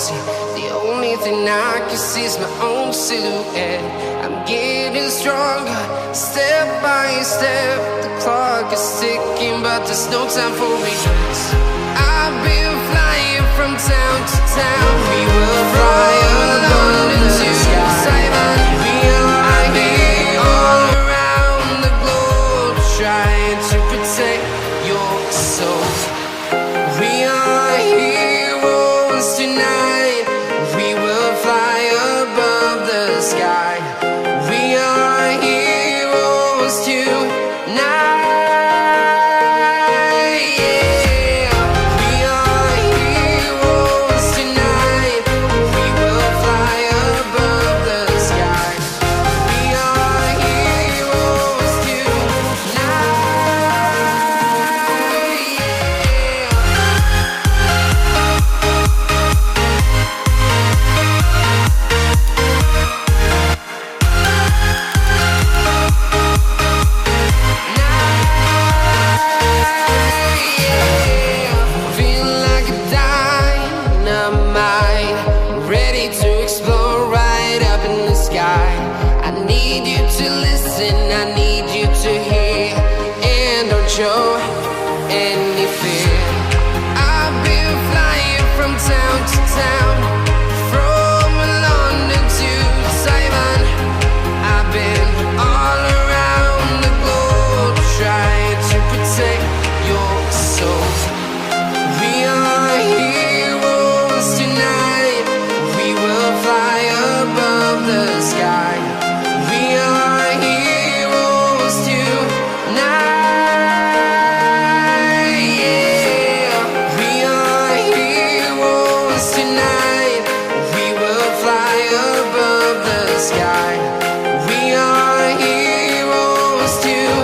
see. The only thing I can see is my own silhouette. I'm getting stronger, step by step. The clock is ticking, but there's no time for regrets. I've been flying from town to town. We will fly alone into Taiwan. We are here all around the globe, trying to protect your soul. We are heroes tonight. We will fly above the sky. We are heroes tonight. I need you to listen, I need you to hear, and don't show any fear. I've been flying from town to town, from London to Taiwan. I've been all around the globe, trying to protect your soul. We are heroes tonight. We will fly above the sky. We are heroes tonight. Yeah. We are heroes tonight. We will fly above the sky. We are heroes tonight.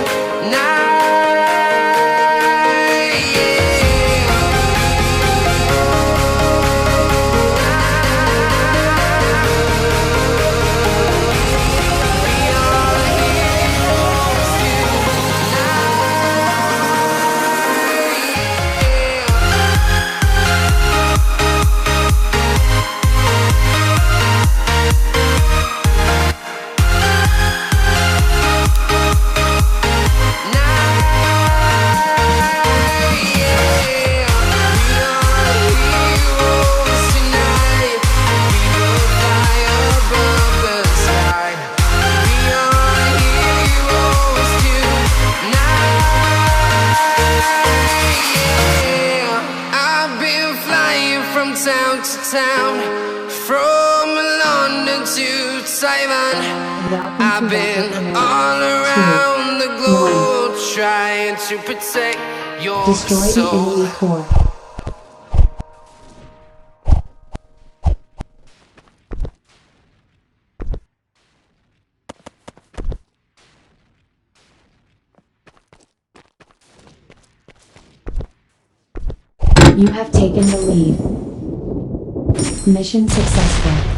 Town to town, from London to Taiwan. I've been all around the globe, trying to protect your soul. You have taken the lead. Mission successful.